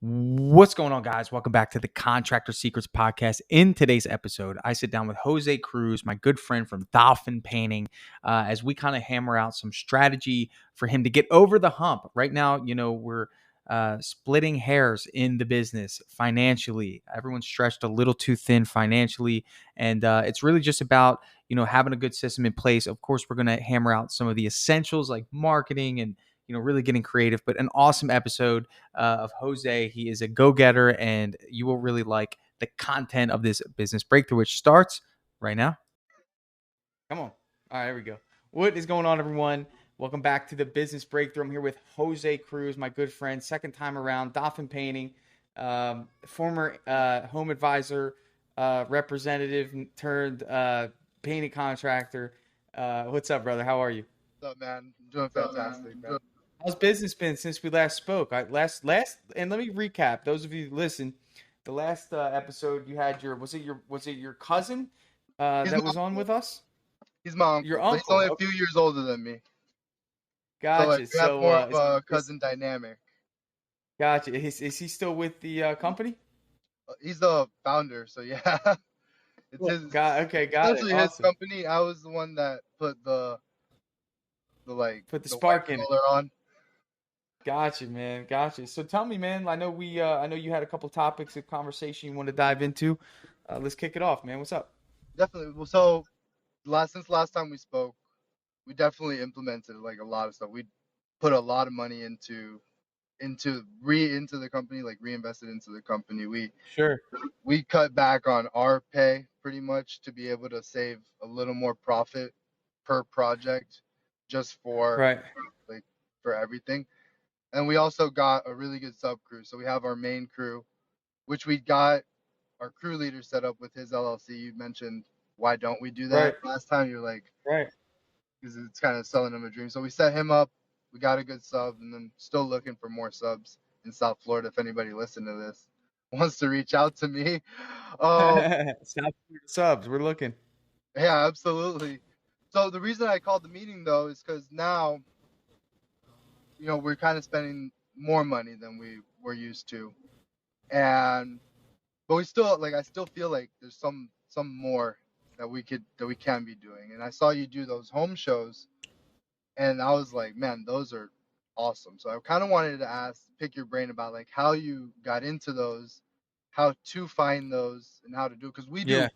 What's going on, guys? Welcome back to the Contractor Secrets Podcast. In today's episode, I sit down with Jose Cruz, my good friend from Dolphin Painting, as we kind of hammer out some strategy for him to get over the hump. Right now, we're splitting hairs in the business financially. Everyone's stretched a little too thin financially, and it's really just about having a good system in place. Of course, we're going to hammer out some of the essentials like marketing and really getting creative, but an awesome episode of Jose. He is a go-getter, and you will really like the content of this business breakthrough, which starts right now. Come on. All right, here we go. What is going on, everyone? Welcome back to the Business Breakthrough. I'm here with Jose Cruz, my good friend, second time around, Dolphin Painting, former home advisor, representative turned painting contractor. What's up, brother? How are you? What's up, man? I'm doing fantastic, man. How's business been since we last spoke? Last, and let me recap. Those of you who listen, the last episode you had was it your cousin that was on with us? He's my uncle. Your But he's uncle. only a few years older than me. Gotcha. So we have more of a cousin dynamic. Gotcha. Is he still with the company? He's the founder, so yeah. It's his. Okay, got it. Essentially, his company. I was the one that put the spark in it on. Gotcha, man. Gotcha. So tell me, man. I know you had a couple topics of conversation you want to dive into. Let's kick it off, man. What's up? Definitely. Well, so since last time we spoke, we definitely implemented like a lot of stuff. We put a lot of money into the company, like reinvested into the company. We cut back on our pay pretty much to be able to save a little more profit per project, just for for everything. And we also got a really good sub crew. So we have our main crew, which we got our crew leader set up with his LLC. You mentioned, why don't we do that? Last time you're like, because it's kind of selling him a dream. So we set him up. We got a good sub, and then still looking for more subs in South Florida. If anybody listening to this wants to reach out to me, subs, we're looking. Yeah, absolutely. So the reason I called the meeting though is because now, we're kind of spending more money than we were used to, but we still I still feel like there's some more that we can be doing. And I saw you do those home shows, and I was like, man, those are awesome. So I kind of wanted to pick your brain about like how you got into those, how to find those, and how to do it. Because we do,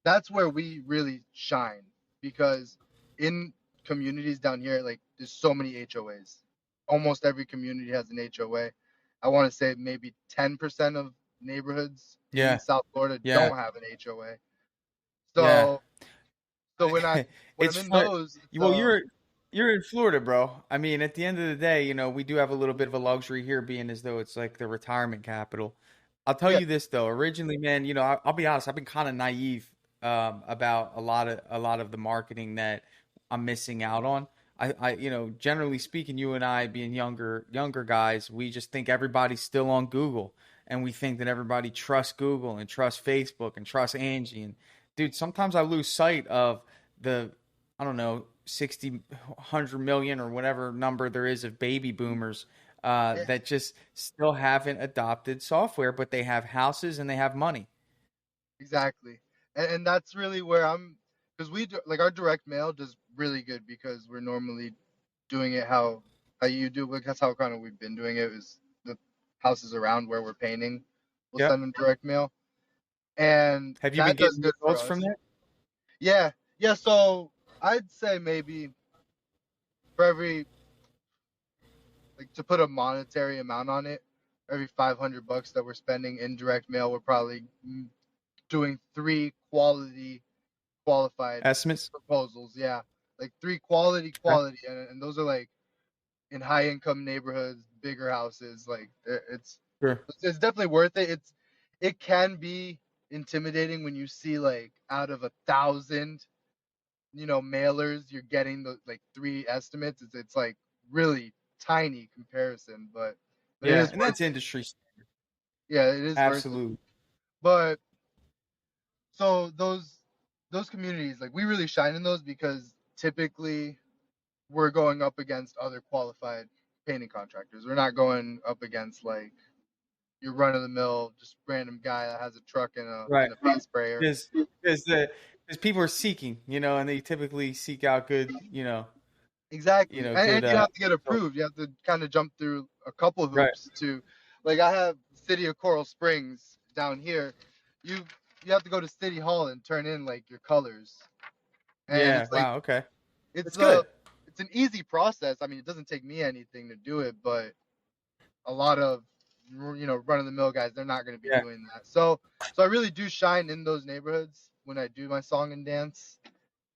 that's where we really shine. Because in communities down here, like there's so many HOAs. Almost every community has an HOA. I want to say maybe 10% of neighborhoods in South Florida don't have an HOA. So when I'm in those, well, you're in Florida, bro. I mean, at the end of the day, we do have a little bit of a luxury here, being as though it's like the retirement capital. I'll tell you this though. Originally, man, I'll be honest. I've been kind of naive about a lot of the marketing that I'm missing out on. I generally speaking, you and I being younger guys, we just think everybody's still on Google, and we think that everybody trusts Google and trusts Facebook and trusts Angie. And dude, sometimes I lose sight of the, I don't know, 60, 100 million or whatever number there is of baby boomers that just still haven't adopted software, but they have houses and they have money. Exactly. And that's really where because we do, like, our direct mail does really good because we're normally doing it how you do. Like, that's how kind of we've been doing it, is the houses around where we're painting. We'll send them direct mail. And have you been getting results from that? Yeah. So I'd say maybe for every, like, to put a monetary amount on it, every $500 that we're spending in direct mail, we're probably doing 3 qualified estimates proposals. Yeah, like 3 quality, and those are like in high income neighborhoods, bigger houses. Like it's definitely worth it. It can be intimidating when you see like out of 1,000 mailers you're getting the like 3 estimates. It's like really tiny comparison, but it is, and that's industry standard. Yeah, it is absolutely. But so those communities, like, we really shine in those because typically we're going up against other qualified painting contractors. We're not going up against like your run of the mill, just random guy that has a truck and Right. a paint sprayer. Because because people are seeking, and they typically seek out good, Exactly, good. and you have to get So- approved. You have to kind of jump through a couple right. hoops to, like I have City of Coral Springs down here. You you have to go to City Hall and turn in like your colors, and Yeah. it's like Wow. Okay. it's That's a good. it's an easy process. I mean, it doesn't take me anything to do it, but a lot of run of the mill guys, they're not going to be Yeah. doing that. So I really do shine in those neighborhoods when I do my song and dance,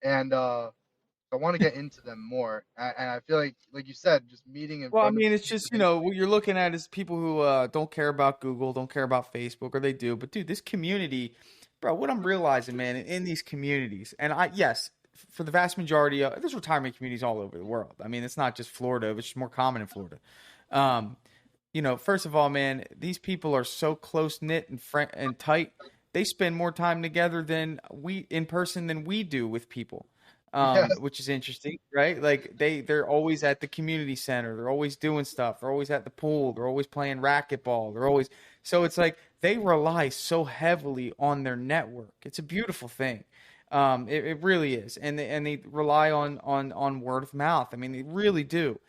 and I want to get into them more. And I feel like you said, just meeting in Well, I front of mean, it's these just, events. what you're looking at is people who don't care about Google, don't care about Facebook, or they do. But dude, this community, bro, what I'm realizing, man, in these communities, and yes, for the vast majority of there's retirement communities all over the world. I mean, it's not just Florida, it's just more common in Florida. Um, first of all, man, these people are so close knit and tight. They spend more time together than we in person than we do with people, Yes, which is interesting, right? Like they're always at the community center. They're always doing stuff. They're always at the pool. They're always playing racquetball. They're always so it's like they rely so heavily on their network. It's a beautiful thing. It really is, and they rely on word of mouth. I mean, they really do.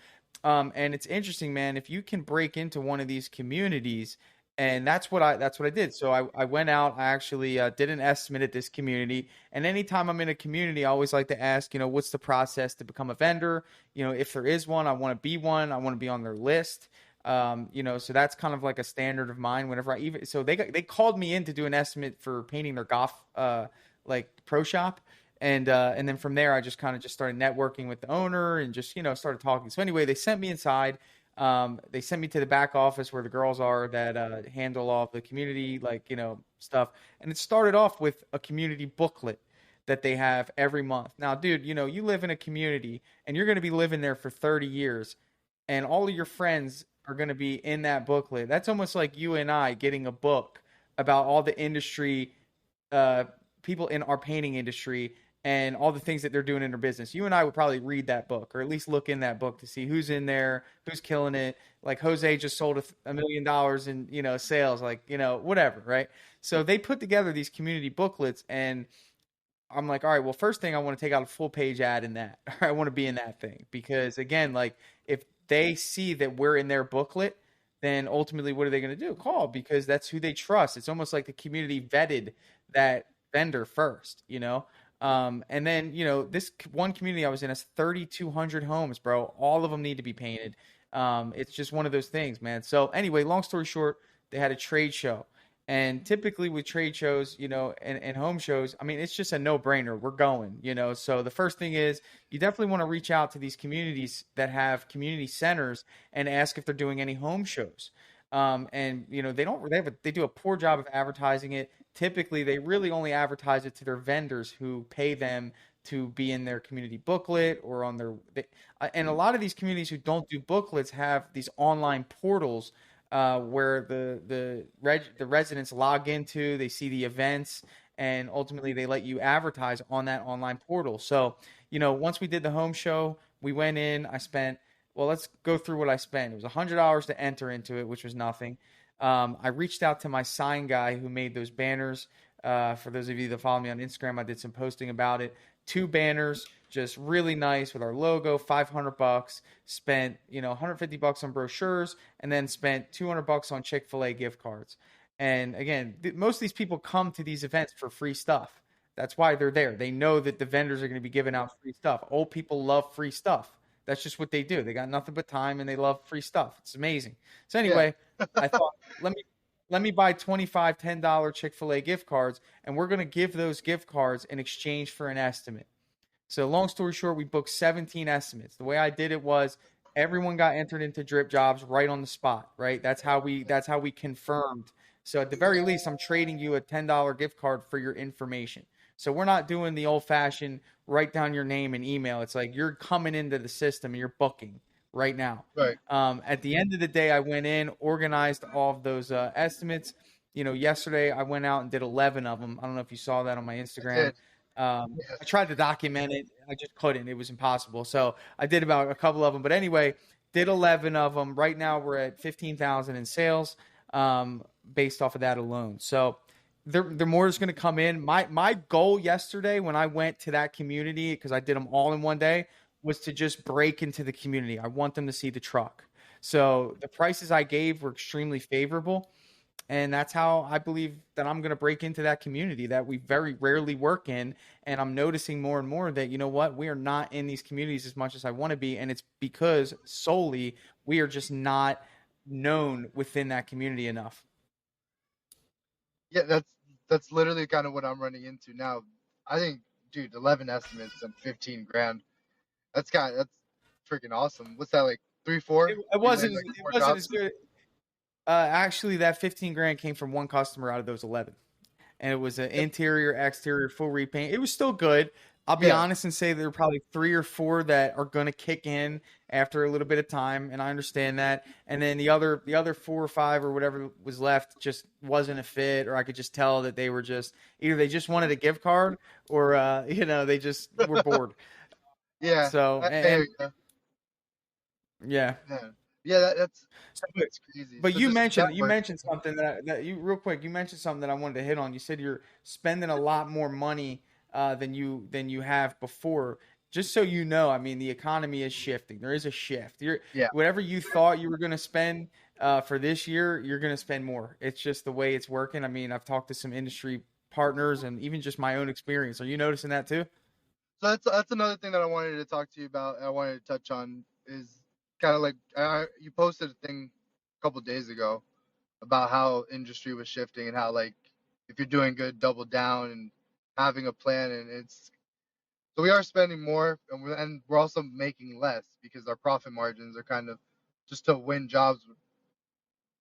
And it's interesting, man. If you can break into one of these communities, and that's what I did. So I went out. I actually did an estimate at this community. And anytime I'm in a community, I always like to ask, what's the process to become a vendor? If there is one, I want to be one. I want to be on their list. So that's kind of like a standard of mine. Whenever I even so they called me in to do an estimate for painting their golf like pro shop. And then from there, I just kind of just started networking with the owner and just started talking. So anyway, they sent me inside. They sent me to the back office where the girls are that handle all the community like stuff. And it started off with a community booklet that they have every month. Now, dude, you live in a community and you're going to be living there for 30 years, and all of your friends are going to be in that booklet. That's almost like you and I getting a book about all the industry uh, people in our painting industry and all the things that they're doing in their business. You and I would probably read that book or at least look in that book to see who's in there, who's killing it. Like Jose just sold $1 million in sales, like whatever, right? So they put together these community booklets, and I'm like, all right, well, first thing I want to take out a full page ad in that. I want to be in that thing because again, like if they see that we're in their booklet, then ultimately what are they going to do? Call because that's who they trust. It's almost like the community vetted that vendor first. And then, this one community I was in has 3,200 homes, bro. All of them need to be painted. It's just one of those things, man. So anyway, long story short, they had a trade show. And typically with trade shows, and home shows, I mean, it's just a no-brainer. We're going. So the first thing is you definitely want to reach out to these communities that have community centers and ask if they're doing any home shows. And they don't they do a poor job of advertising it. Typically, they really only advertise it to their vendors who pay them to be in their community booklet or on and a lot of these communities who don't do booklets have these online portals where the residents log into, they see the events, and ultimately they let you advertise on that online portal. So, once we did the home show, we went in. I spent well. Let's go through what I spent. It was $100 to enter into it, which was nothing. I reached out to my sign guy who made those banners. For those of you that follow me on Instagram, I did some posting about it. Two banners, just really nice with our logo. $500. Spent $150 on brochures, and then spent $200 on Chick-fil-A gift cards. And again, most of these people come to these events for free stuff. That's why they're there. They know that the vendors are going to be giving out free stuff. Old people love free stuff. That's just what they do. They got nothing but time and they love free stuff. It's amazing. So yeah, anyway, I thought let me buy 25 $10 Chick-fil-A gift cards, and we're going to give those gift cards in exchange for an estimate. So long story short, we booked 17 estimates. The way I did it was everyone got entered into Dripjobs right on the spot, right? That's how we confirmed. So at the very least, I'm trading you a $10 gift card for your information. So we're not doing the old fashioned write down your name and email. It's like you're coming into the system and you're booking right now. right. At the end of the day, I went in, organized all of those estimates. Yesterday I went out and did 11 of them. I don't know if you saw that on my I Instagram. did. I Yes. tried to document it. I just couldn't. It was impossible. So I did about a couple of them. But anyway, did 11 of them. Right now we're at 15,000 in sales. based off of that alone. So the more is going to come in. My goal yesterday when I went to that community, because I did them all in one day, was to just break into the community. I want them to see the truck. So the prices I gave were extremely favorable. And that's how I believe that I'm going to break into that community that we very rarely work in. And I'm noticing more and more that, you know what, we are not in these communities as much as I want to be. And it's because solely we are just not known within that community enough. Yeah, that's literally kind of what I'm running into now. I think, dude, 11 estimates and 15 grand. That's freaking awesome. What's that, like three, four? It You land wasn't like it four wasn't as jobs? good. Actually, that 15 grand came from one customer out of those 11. And it was an Yep. interior, exterior, full repaint. It was still good. I'll be Yeah, honest and say there are probably three or four that are going to kick in after a little bit of time, and I understand that. And then the other four or five or whatever was left just wasn't a fit, or I could just tell that they were just either they just wanted a gift card or they just were bored. yeah. So I and hear you. yeah. Yeah, yeah. That's So, that's crazy. but So just you network. mentioned something that you real quick. You mentioned something that I wanted to hit on. You said you're spending a lot more money than you have before. Just so you know, I mean, the economy is shifting. There is a shift. You're Yeah. whatever you thought you were going to spend for this year, you're going to spend more. It's just the way it's working. I mean, I've talked to some industry partners and even just my own experience. Are you noticing that too? So that's another thing that I wanted to talk to you about. I wanted to touch on is kind of like you posted a thing a couple days ago about how industry was shifting and how, like, if you're doing good, double down and having a plan. And it's so we are spending more, and we're also making less because our profit margins are kind of just to win jobs,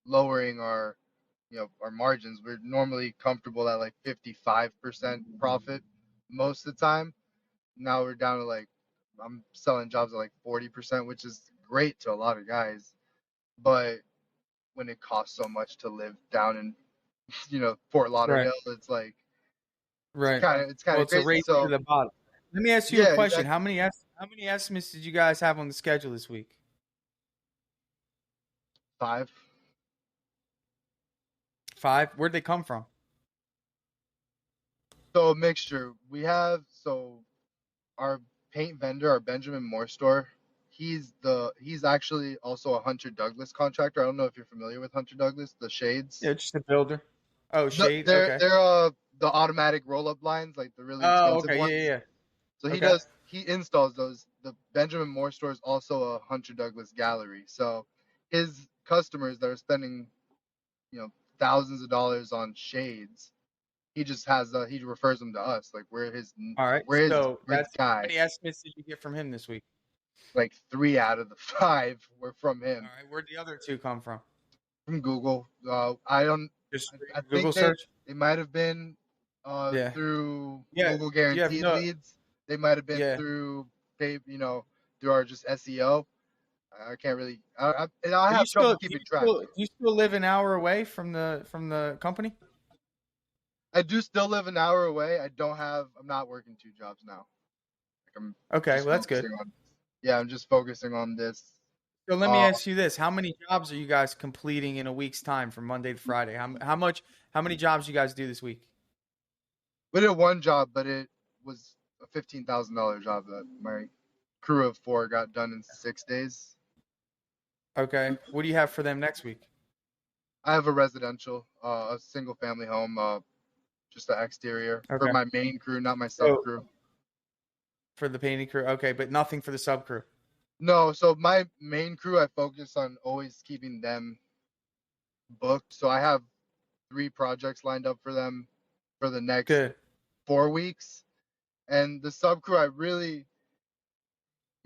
lowering our margins. We're normally comfortable at like 55% profit most of the time. Now we're down to like, I'm selling jobs at like 40%, which is great to a lot of guys. But when it costs so much to live down in Fort Right. Lauderdale, it's like Right. it's kind Well, of it's a crazy. race to So the bottom. Let me ask you a yeah, question. exactly. How many estimates did you guys have on the schedule this week? 5. Five? Where'd they come from? So a mixture. So our paint vendor, our Benjamin Moore store. He's actually also a Hunter Douglas contractor. I don't know if you're familiar with Hunter Douglas, the shades. Yeah, just a builder. Oh, shade. Okay. They're the automatic roll up lines, like the really Oh, expensive okay. Yeah, yeah, ones. yeah. So Okay. he installs those. The Benjamin Moore store is also a Hunter Douglas gallery. So his customers that are spending, you know, thousands of dollars on shades, he refers them to us. Like All right. we're his How guy. many estimates did you get from him this week? Like 3 out of the 5 were from All him, right. Where'd the other two come from? from Google. I don't. Just I Google think they search? they might have been Yeah. through Yeah. Google You have guaranteed no. leads. They might have been Yeah. through through our just SEO. I can't really. And I Are you have still? trouble Do you keeping track. still? Do you still live an hour away from the company? I do still live an hour away. I don't have. I'm not working 2 jobs now. Like I'm Okay. just Well, that's good. focusing on. Yeah, I'm just focusing on this. So let me Uh, ask you this: How many jobs are you guys completing in a week's time from Monday to Friday? How much? How many jobs you guys do this week? we did one job, but it was a $15,000 job that my crew of 4 got done in 6 days. Okay. What do you have for them next week? I have a residential, a single family home, just the exterior for Okay. my main crew, not my sub So crew. for the painting crew, okay, but nothing for the sub crew. No, so my main crew, I focus on always keeping them booked. So I have 3 projects lined up for them for the next Good. 4 weeks. And the sub crew, I really,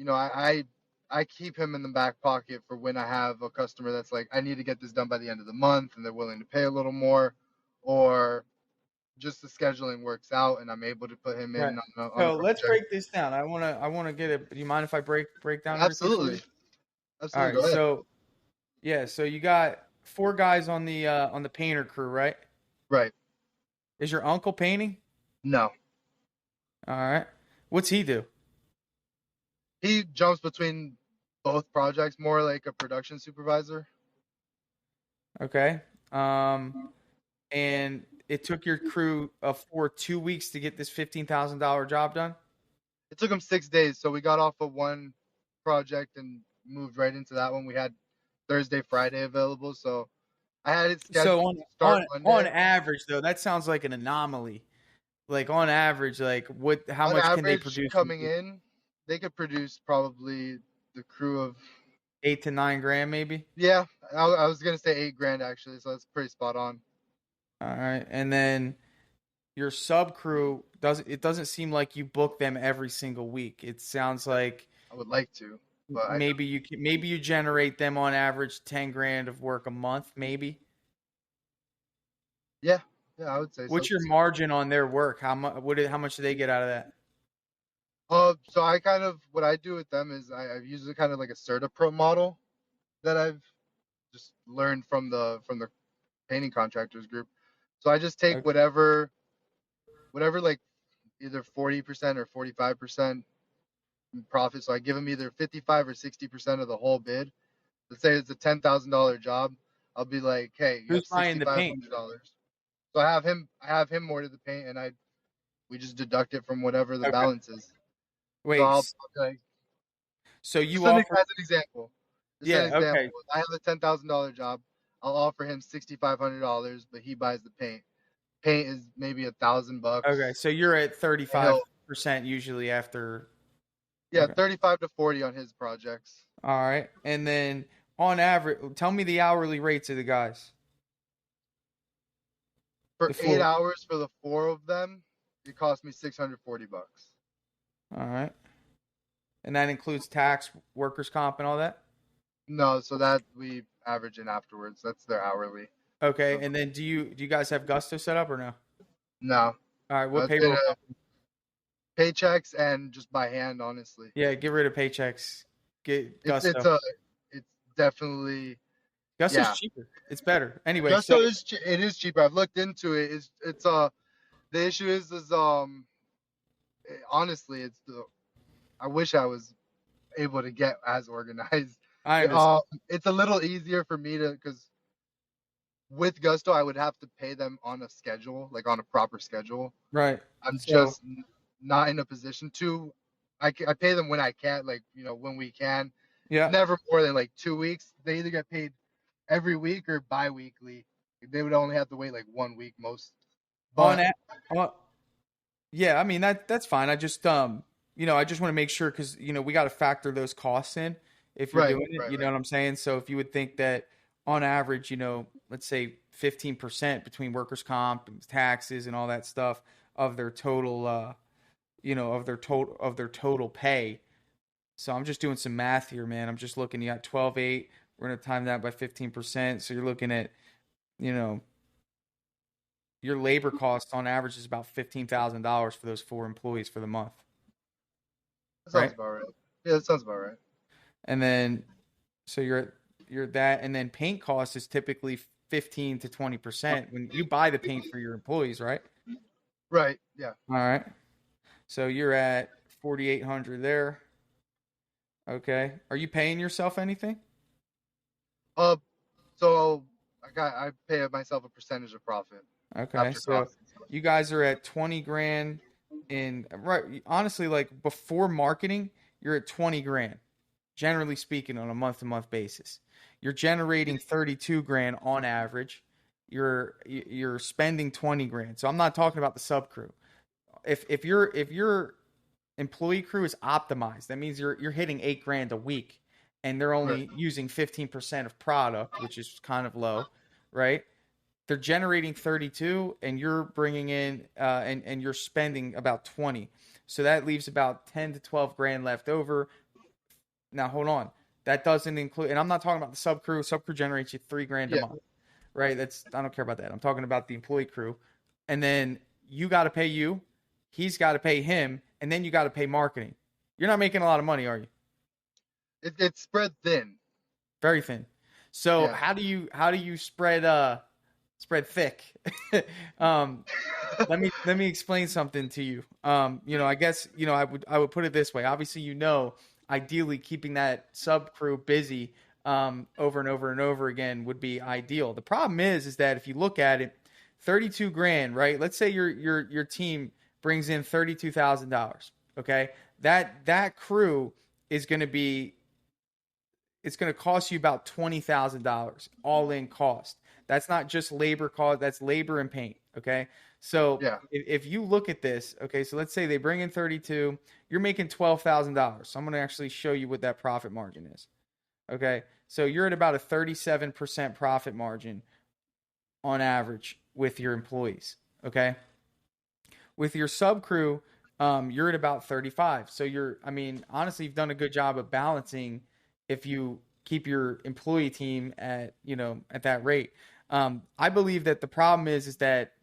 I keep him in the back pocket for when I have a customer that's like, I need to get this done by the end of the month, and they're willing to pay a little more, or just the scheduling works out and I'm able to put him Right. in on a So let's project. break this down. I wanna get it. Do you mind if I break down everything for Absolutely, you? All absolutely. right. Go ahead. So yeah, so you got four guys on the painter crew, right? Right. Is your uncle painting? No, All right. What's he do? he jumps between both projects, more like a production supervisor. Okay. And it took your crew for 2 weeks to get this $15,000 job done. It took them 6 days, so we got off of one project and moved right into that one. We had Thursday, Friday available, so I had it So scheduled on to start on Monday. average though, that sounds like an anomaly. Like on average, like how On much can they average, produce in a coming week? in, they could produce probably the crew of 8 to 9 grand maybe. yeah. I was gonna say 8 grand actually, so that's pretty spot on. All right, and then your sub crew doesn't seem like you book them every single week. It sounds like I would like to, but I don't. maybe you generate them on average 10 grand of work a month, maybe. Yeah, yeah, I would say so. What's your margin on their work? How much do they get out of that? So I kind of what I do with them is I've used kind of like a CertaPro model that I've just learned from the painting contractors group. So I just take Okay. whatever like either 40% or 45% profit. So I give them either 55 or 60% of the whole bid. Let's say it's a $10,000 job. I'll be like, hey, you Who's have buying the paint? $6,500. So I have him order the paint, and we just deduct it from whatever the Okay. balance is. So Wait. I'll like So just you as offer? an example. Just an Yeah. example. Okay. I have a $10,000 job. I'll offer him $6,500, but he buys the paint. Paint is maybe Okay. $1,000, So you're at and 35% usually after. yeah, Okay. 35 to 40 on his projects. All right. And then on average, tell me the hourly rates of the guys. For The 4. 8 hours for the four of them, it cost me $640. All right. And that includes tax, workers' comp, and all that. No, so that we average in afterwards. That's their hourly. Okay. So And then do you guys have Gusto set up or no? no, All right. What it's been payroll company? paychecks and just by hand, honestly. Yeah. Get rid of paychecks. Get It's it's Gusto. a it's definitely Gusto's yeah. cheaper. It's better. Anyway, so Gusto it is cheaper. I've looked into it. It's the issue is honestly it's the I wish I was able to get as organized. I understand. It's a little easier for me to because with Gusto I would have to pay them on a schedule, like on a proper schedule. Right. I'm So just not in a position to. I pay them when I can, like when we can. yeah. Never more than like 2 weeks. They either get paid every week or bi-weekly. They would only have to wait like 1 week most. On But a- Yeah, I mean that's fine. I just I just want to make sure because we got to factor those costs in if you're right, doing it. right, You know right. what I'm saying? So if you would think that on average, let's say 15% between workers' comp and taxes and all that stuff of their total, of their total pay. So I'm just doing some math here, man. I'm just looking. You got 12.8. We're gonna time that by 15%. So you're looking at, you know, your labor cost on average is about $15,000 for those 4 employees for the month, That sounds right? about right. Yeah, that sounds about right. And then so you're that, and then paint cost is typically 15 to 20% when you buy the paint for your employees, right? Right. Yeah. All right. So you're at 4,800 there. Okay. Are you paying yourself anything? Uh. So I pay myself a percentage of profit Okay. after So costs. you guys are at 20 grand in right. Honestly, like before marketing, you're at 20 grand, generally speaking, on a month to month basis. You're generating 32 grand on average. You're spending 20 grand. So I'm not talking about the sub crew. If your employee crew is optimized, that means you're hitting 8 grand a week, and they're Right. only using 15% of product, which is kind of low, right? They're generating 32 and you're bringing in and you're spending about 20. So that leaves about 10 to 12 grand left over. Now hold on. That doesn't include, and I'm not talking about the sub crew. Sub crew generates you 3 grand a Yeah. month, right? I don't care about that. I'm talking about the employee crew. And then you got to pay you, he's got to pay him, and then you got to pay marketing. You're not making a lot of money, are you? It's spread thin. Very thin. So Yeah. how do you spread thick? um, let me explain something to you. I guess I would put it this way. Obviously, ideally keeping that sub crew busy over and over and over again would be ideal. The problem is that if you look at it, 32 grand, right? Let's say your team brings in $32,000. Okay, that crew is going to be it's going to cost you about $20,000 all in cost. That's not just labor cost, that's labor and paint. Okay. So Yeah. if you look at this, okay, so let's say they bring in 32, you're making $12,000. So I'm going to actually show you what that profit margin is. Okay. So you're at about a 37% profit margin on average with your employees. Okay. With your sub crew, you're at about 35. So I mean, honestly, you've done a good job of balancing if you keep your employee team at that rate. I believe that the problem is that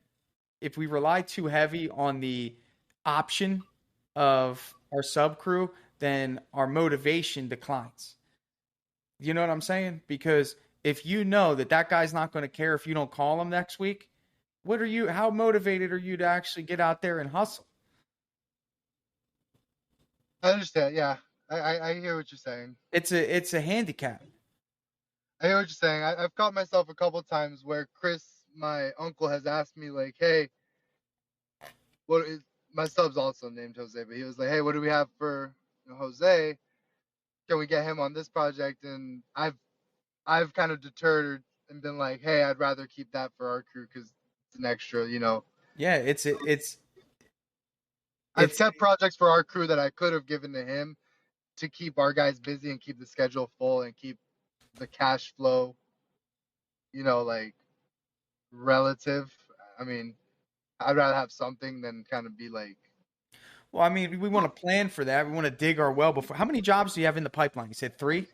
if we rely too heavy on the option of our sub crew, then our motivation declines. You know what I'm saying? Because if you know that guy's not going to care if you don't call him next week, how motivated are you to actually get out there and hustle? I understand. Yeah. I hear what you're saying. It's a handicap. I hear what you're saying. I've caught myself a couple times where Chris, my uncle, has asked me like, "Hey, what is my sub's also named Jose?" But he was like, "Hey, what do we have for Jose? Can we get him on this project?" And I've kind of deterred and been like, "Hey, I'd rather keep that for our crew because it's an extra." Yeah, it's I've it's kept projects for our crew that I could have given to him to keep our guys busy and keep the schedule full and keep the cash flow, like relative. I mean, I'd rather have something than kind of be like, well, I mean, we want to plan for that. We want to dig our well before. How many jobs do you have in the pipeline? You said three?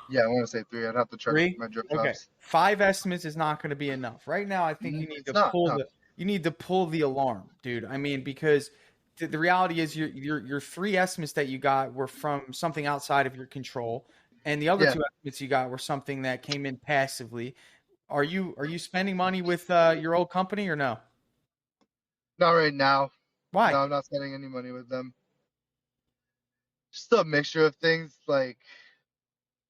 yeah, I want to say three. I'd have to check Three? my drip Okay. jobs. Five estimates is not going to be enough. Right now, I think It's not. No. you need to pull the alarm, dude. I mean, because the reality is your three estimates that you got were from something outside of your control, and the other Yeah, two estimates you got were something that came in passively. Are you spending money with your old company or no? not right now. No, Why? I'm not spending any money with them. Just a mixture of things, like,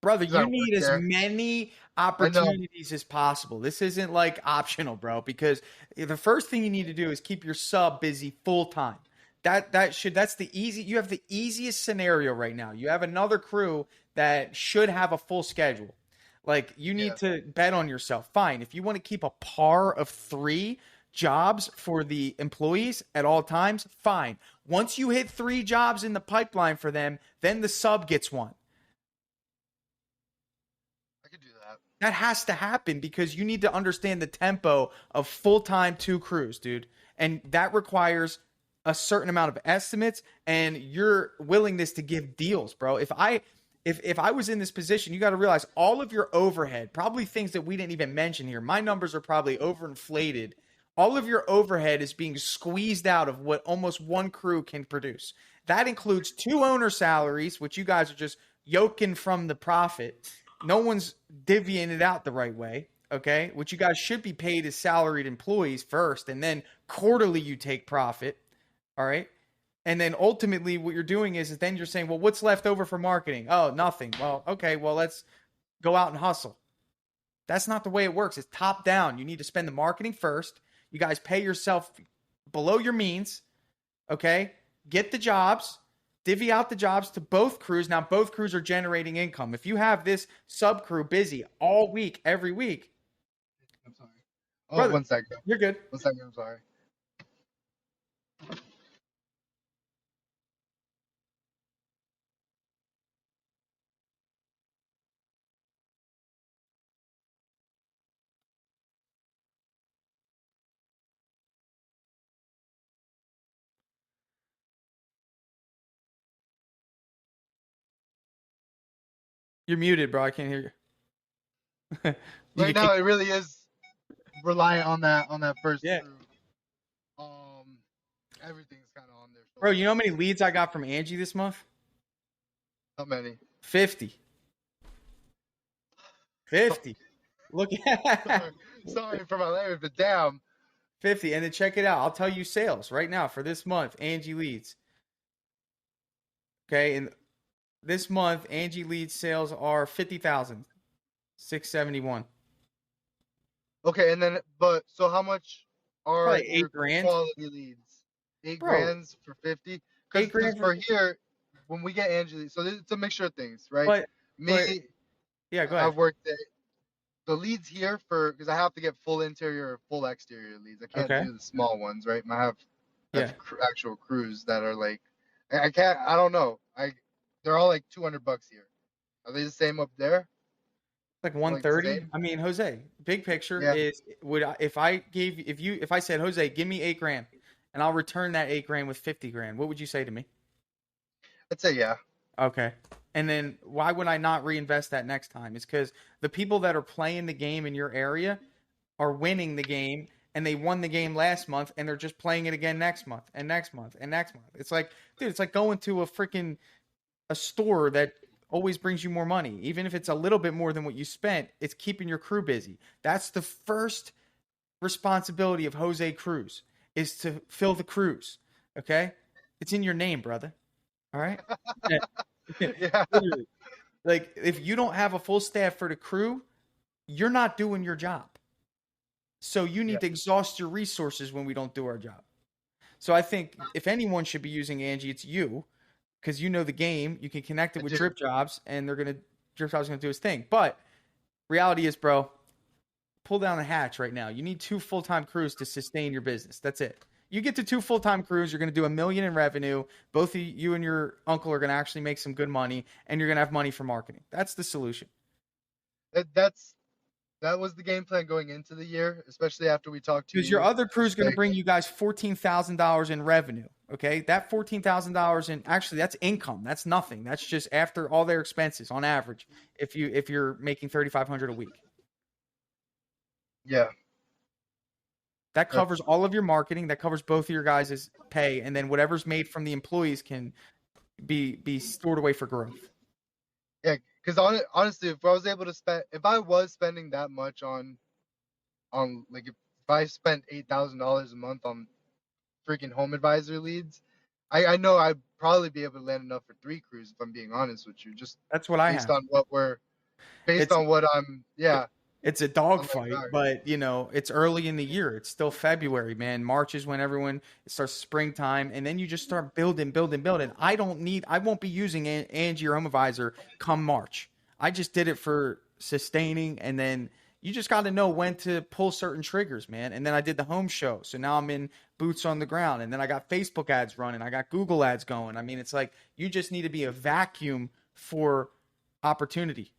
Brother, because I you work need as there. many I know. opportunities as possible. This isn't like optional, bro, because the first thing you need to do is keep your sub busy full time. That's the easy you have the easiest scenario right now. You have another crew that should have a full schedule. Like you need Yeah. to bet on yourself. Fine. If you want to keep a par of 3 jobs for the employees at all times, fine. Once you hit 3 jobs in the pipeline for them, then the sub gets one. I could do that. That has to happen because you need to understand the tempo of full time 2 crews, dude. And that requires a certain amount of estimates and your willingness to give deals, bro. If I was in this position, you got to realize all of your overhead, probably things that we didn't even mention here. My numbers are probably overinflated. All of your overhead is being squeezed out of what almost one crew can produce. That includes 2 owner salaries, which you guys are just yoking from the profit. No one's divvying it out the right way. Okay. What you guys should be paid as salaried employees first, and then quarterly you take profit. All right. And then ultimately what you're doing is then you're saying, well, what's left over for marketing? Oh, nothing. Well, okay. Well, let's go out and hustle. That's not the way it works. It's top down. You need to spend the marketing first. You guys pay yourself below your means. Okay. Get the jobs, divvy out the jobs to both crews. Now, both crews are generating income. If you have this sub crew busy all week, every week, I'm sorry. Oh, brother, one second. you're good. 1 second. I'm sorry. You're muted, bro. I can't hear you. Did you Right kick? now, it really is reliant on that first Yeah. crew. Um, Everything's kind of on their Bro, you know how shoulders. many leads I got from Angie this month? How many? 50. 50. Look at Sorry, sorry for my language, but damn. 50. And then check it out. I'll tell you sales right now for this month. Angie leads. Okay. And This month, Angie lead sales are 50,671. Okay, and then so how much are Probably your 8 grand, quality leads? Eight bro. grands for 50? Eight Because grand for, for here, when we get Angela, so it's a mixture of things, right? but Me, but yeah, go ahead. I've worked the leads here because I have to get full interior or full exterior leads. I can't Okay. do the small ones, right? I Yeah. have actual crews that are like I can't. I don't know. They're all like $200 here. Are they the same up there? Like They're like the 130. same? I mean, Jose, big picture Yeah. is would I, if I said, Jose, give me 8 grand and I'll return that 8 grand with 50 grand, what would you say to me? I'd say yeah. Okay. And then why would I not reinvest that next time? It's because the people that are playing the game in your area are winning the game and they won the game last month and they're just playing it again next month and next month and next month. It's like, dude, it's like going to a store that always brings you more money. Even if it's a little bit more than what you spent, it's keeping your crew busy. That's the first responsibility of Jose Cruz is to fill the crews. Okay? It's in your name, brother. All right? Yeah. Literally. Like if you don't have a full staff for the crew, you're not doing your job. So you Yeah. need to exhaust your resources when we don't do our job. So I think if anyone should be using Angie, it's you because you know the game. You can connect it I with do. Dripjobs, and Dripjobs is gonna do his thing. But reality is, bro, pull down the hatch right now. You need 2 full-time crews to sustain your business. That's it. You get to 2 full-time crews, you're gonna do $1 million in revenue. Both of you and your uncle are gonna actually make some good money, and you're gonna have money for marketing. That's the solution. That's that was the game plan going into the year, especially after we talked to Because your you. other crew is Just going to like bring you guys $14,000 in revenue. Okay, that $14,000 in actually that's income. That's nothing. That's just after all their expenses on average. If you're making 3,500 a week, yeah, that covers that's all of your marketing. That covers both of your guys' pay, and then whatever's made from the employees can be stored away for growth. yeah. Because honestly, if I was spending that much on like if I spent $8,000 a month on freaking home advisor leads, I know I'd probably be able to land enough for 3 crews if I'm being honest with you, just That's what I based have. on based It's on what I'm It's a I'm like, all dogfight, right. but it's early in the year. It's still February, man. March is when everyone it starts springtime, and then you just start building, building, building. I won't be using Angie or Home Advisor come March. I just did it for sustaining, and then you just got to know when to pull certain triggers, man. And then I did the home show, so now I'm in boots on the ground, and then I got Facebook ads running, I got Google ads going. I mean, it's like you just need to be a vacuum for opportunity.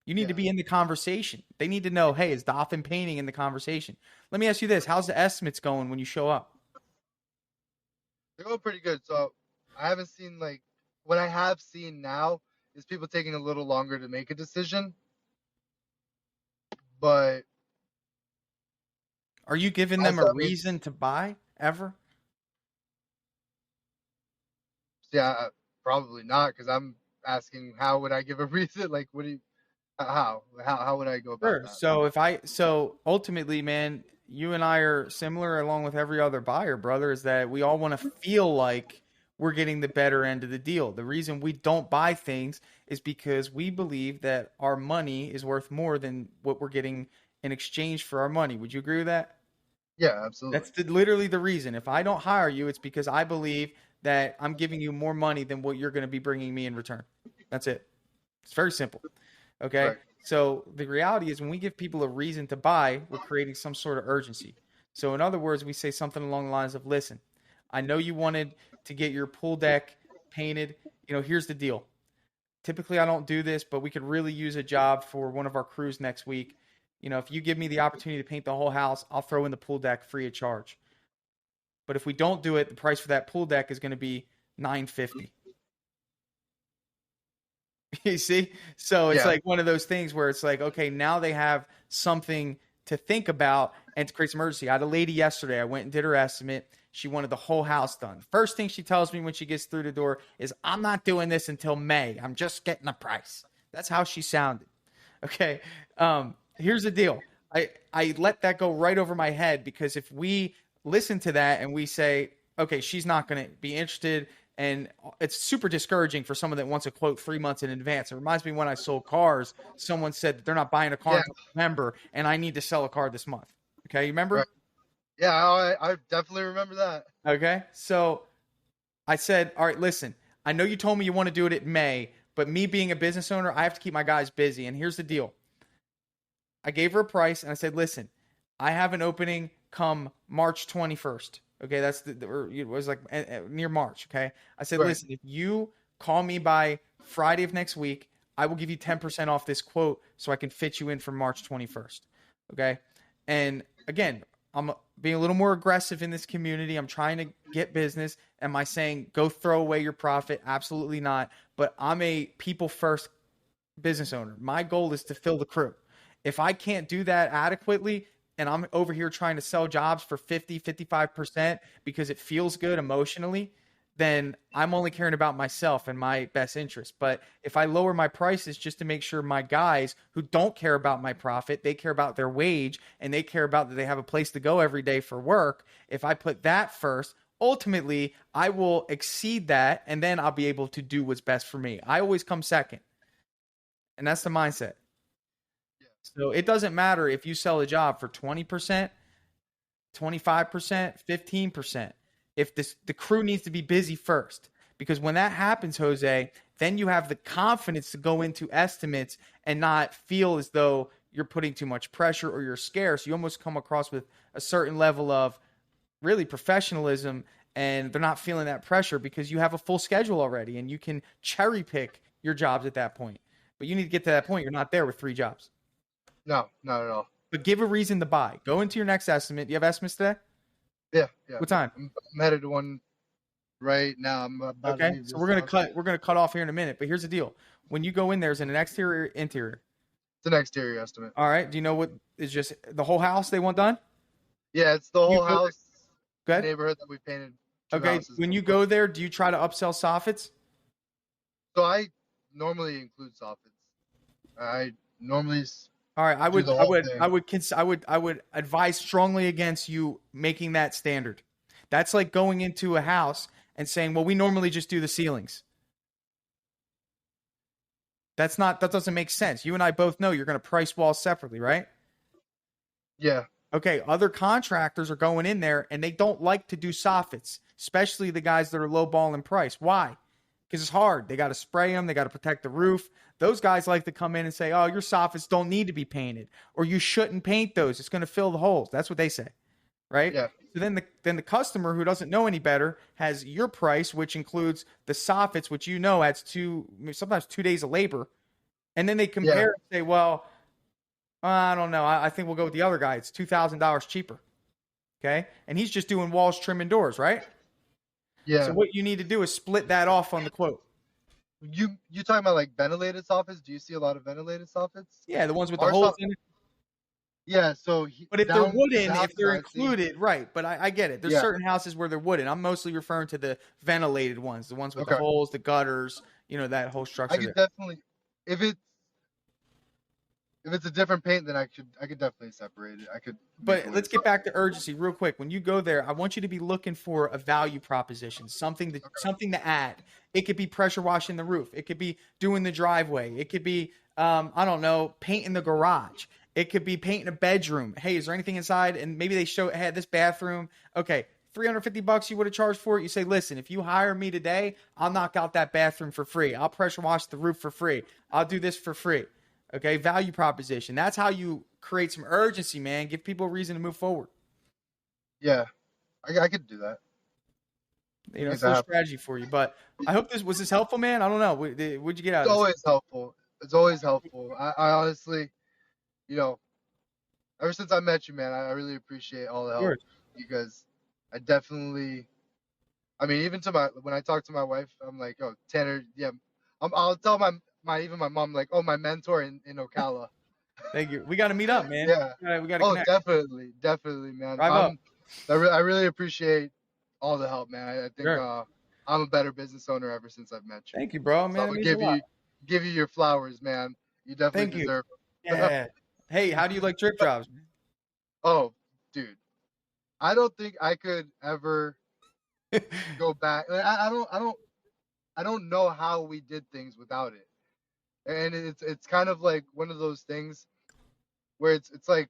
You need to Yeah, be in the conversation. They need to know, hey, is Dolphin Painting in the conversation? Let me ask you this. How's the estimates going when you show up? they're going pretty good. So I haven't seen like what I have seen now is people taking a little longer to make a decision, but Are you giving them also a I mean, reason to buy ever? yeah, probably not because I'm asking how would I give a reason? Like, what do you how would I go about Sure. that? So ultimately, man, you and I are similar along with every other buyer, brother, is that we all want to feel like we're getting the better end of the deal. The reason we don't buy things is because we believe that our money is worth more than what we're getting in exchange for our money. Would you agree with that? Yeah, absolutely. Literally the reason. If I don't hire you, it's because I believe that I'm giving you more money than what you're going to be bringing me in return. That's it. It's very simple. Okay. Right. So the reality is when we give people a reason to buy, we're creating some sort of urgency. So in other words, we say something along the lines of, listen, I know you wanted to get your pool deck painted. Here's the deal. Typically, I don't do this, but we could really use a job for one of our crews next week. If you give me the opportunity to paint the whole house, I'll throw in the pool deck free of charge. But if we don't do it, the price for that pool deck is going to be $950. You see? So it's Yeah. like one of those things where it's like, okay, now they have something to think about and to create some urgency. I had a lady yesterday. I went and did her estimate. She wanted the whole house done. First thing she tells me when she gets through the door is, I'm not doing this until May. I'm just getting a price. That's how she sounded. Okay. Here's the deal. I let that go right over my head because if we listen to that and we say, okay, she's not going to be interested And it's super discouraging for someone that wants a quote 3 months in advance. It reminds me when I sold cars, someone said that they're not buying a car Yeah. until November, and I need to sell a car this month. Okay, you remember? Right. Yeah, I definitely remember that. Okay, so I said, all right, listen, I know you told me you want to do it in May, but me being a business owner, I have to keep my guys busy. And here's the deal. I gave her a price and I said, listen, I have an opening come March 21st. Okay, that's or it was like near March. Okay, I said, Right. listen, if you call me by Friday of next week, I will give you 10% off this quote so I can fit you in for March 21st. Okay, and again, I'm being a little more aggressive in this community. I'm trying to get business. Am I saying go throw away your profit? Absolutely not. But I'm a people first business owner. My goal is to fill the crew. If I can't do that adequately and I'm over here trying to sell jobs for 50, 55% because it feels good emotionally, then I'm only caring about myself and my best interest. But if I lower my prices just to make sure my guys who don't care about my profit, they care about their wage and they care about that they have a place to go every day for work, if I put that first, ultimately I will exceed that and then I'll be able to do what's best for me. I always come second. And that's the mindset. Yeah. So it doesn't matter if you sell a job for 20%, 25%, 15%. If the crew needs to be busy first. Because when that happens, Jose, then you have the confidence to go into estimates and not feel as though you're putting too much pressure or you're scarce. You almost come across with a certain level of really professionalism and they're not feeling that pressure because you have a full schedule already and you can cherry pick your jobs at that point. But you need to get to that point. You're not there with 3 jobs. No, not at all. But give a reason to buy. Go into your next estimate. Do you have estimates today? Yeah, yeah. What time? I'm headed to one right now. I'm about to Okay. leave So this house. we're gonna cut off here in a minute. But here's the deal. When you go in there, is it an exterior or interior? It's an exterior estimate. All right. Do you know what is just the whole house they want done? Yeah, it's the You whole go there. house Good. neighborhood that we painted 2 Okay. houses. When you go there, do you try to upsell soffits? So I normally include soffits. I normally All right, do the whole thing. I would advise strongly against you making that standard. That's like going into a house and saying, "Well, we normally just do the ceilings." That doesn't make sense. You and I both know you're going to price walls separately, right? Yeah, Okay, other contractors are going in there and they don't like to do soffits, especially the guys that are low ball in price. Why? Because it's hard. They got to spray them. They got to protect the roof. Those guys like to come in and say, "Oh, your soffits don't need to be painted, or you shouldn't paint those. It's going to fill the holes." That's what they say, right? yeah, So then the customer who doesn't know any better has your price, which includes the soffits, which you know adds sometimes 2 days of labor, and then they yeah, compare and say, "Well, I don't know. I think we'll go with the other guy. It's $2,000 cheaper." Okay, and he's just doing walls, trim, and doors, right? So yeah. what you need to do is split that off on the quote. You talking about like ventilated soffits? Do you see a lot of ventilated soffits? Yeah, the ones with the Our holes soff in it. Yeah. So But if they're down wooden, the if houses they're I've seen. included, right. But I get it. There's Yeah. certain houses where they're wooden. I'm mostly referring to the ventilated ones, the ones with the Okay. holes, the gutters, that whole I structure could there. definitely if it's a different paint, then I could definitely separate it. I could make But away let's with get something. back to urgency real quick. When you go there, I want you to be looking for a value proposition, Okay. something to add. It could be pressure washing the roof. It could be doing the driveway. It could be I don't know, painting the garage. It could be painting a bedroom. Hey, is there anything inside? And maybe they show, hey, this bathroom. Okay, $350 you would have charged for it. You say, listen, if you hire me today, I'll knock out that bathroom for free. I'll pressure wash the roof for free. I'll do this for free. Okay, value proposition. That's how you create some urgency, man. Give people a reason to move forward. Yeah. I could do that. Make It's a that little happen. strategy for you. But I hope this was helpful, man. I don't know. What'd you get out It's of this? always helpful. It's always helpful. I honestly, you know, ever since I met you, man, I really appreciate all the Of help course. because I definitely, I mean, even to when I talk to my wife, I'm like, oh, Tanner, yeah, I'll tell even my mom, like, oh, my mentor in Ocala. Thank you. We got to meet up, man. Yeah. We got to Oh, connect. definitely, man. Drive up. I really appreciate all the help, man. I think Sure. I'm a better business owner ever since I've met you. Thank you, bro, So I'm man. It gonna means a lot. give you your flowers, man. You definitely Thank you. deserve them. Yeah. Hey, how do you like Dripjobs, man? Oh, dude, I don't think I could ever go back. Like, I don't. I don't know how we did things without it. And it's kind of like one of those things where it's like,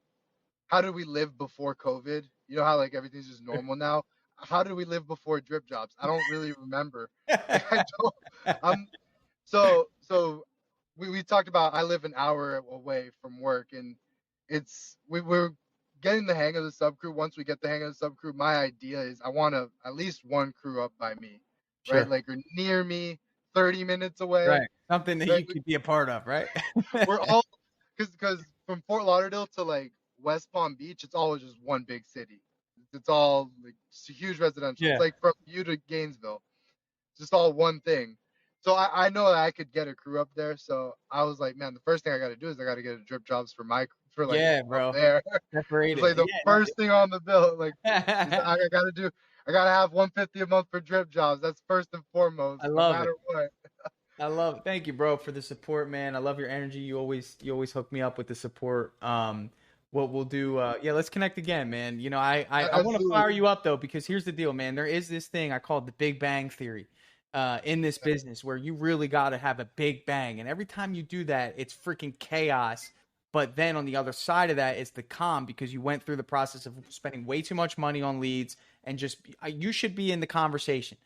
how did we live before COVID? You know how like everything's just normal now. How did we live before Dripjobs? I don't really remember. Like I don't. I'm so we talked about I live an hour away from work, and we're getting the hang of the sub crew. Once we get the hang of the sub crew, my idea is I want to at least one crew up by me, right? Sure. Like or near me, 30 minutes away, Right. Something that right? you could be a part of, right? We're all because from Fort Lauderdale to like West Palm Beach, it's always just one big city. It's all like it's a huge residential. It's Yeah. like from you to Gainesville, just all one thing. So I know that I could get a crew up there. So I was like, man, the first thing I got to do is I got to get a drip jobs for like Yeah, up bro. there. Separate It's it. like the first thing on the bill. Like is Yeah. I got to do. I got to have 150 a month for drip jobs. That's first and I foremost, no love it. matter what. I love it. Thank you, bro, for the support, man. I love your energy. You always hook me up with the support. What we'll do, yeah, let's connect again, man. I want to Absolutely. fire you up though, because here's the deal, man. There is this thing I call the Big Bang Theory, in this business where you really got to have a big bang, and every time you do that, it's freaking chaos. But then on the other side of that, it's the calm because you went through the process of spending way too much money on leads and just you should be in the conversation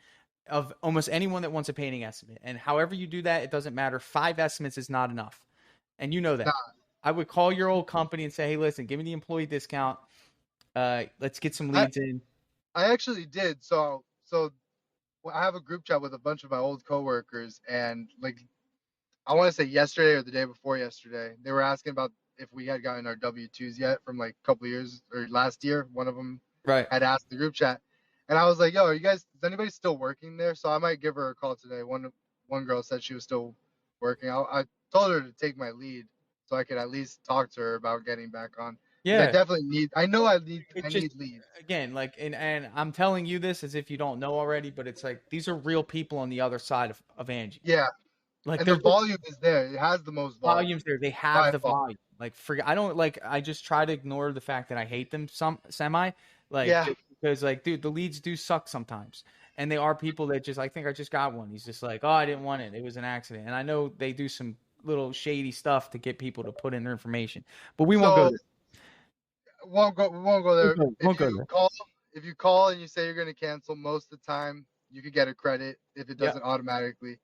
of almost anyone that wants a painting estimate. And however you do that, it doesn't matter. 5 estimates is not enough. And you know that. Nah, I would call your old company and say, hey, listen, give me the employee discount. Let's get some I leads in. I actually did. So well, I have a group chat with a bunch of my old coworkers, and like I want to say yesterday or the day before yesterday, they were asking about if we had gotten our W-2s yet from like a couple years or last year. One of them Right. had asked the group chat, and I was like, "Yo, are you guys? Is anybody still working there?" So I might give her a call today. One girl said she was still working. I told her to take my lead so I could at least talk to her about getting back on because I Yeah. definitely need. I know I It's just, need leads. again, like, and I'm telling you this as if you don't know already, but it's like these are real people on the other side of Angie. Yeah, Like, and the they're just volume is there. It has the most volume volumes there. They have by the far. volume. Like, forget. I don't like. I just try to ignore the fact that I hate them some semi. Like, Yeah. just because, like, dude, the leads do suck sometimes, and they are people that just. I think I just got one. He's just like, oh, I didn't want it. It was an accident, and I know they do some little shady stuff to get people to put in their information, but we won't go So there. we won't go there. Won't go there. If you call and you say you're gonna cancel, most of the time you could get a credit if it Yeah, doesn't automatically.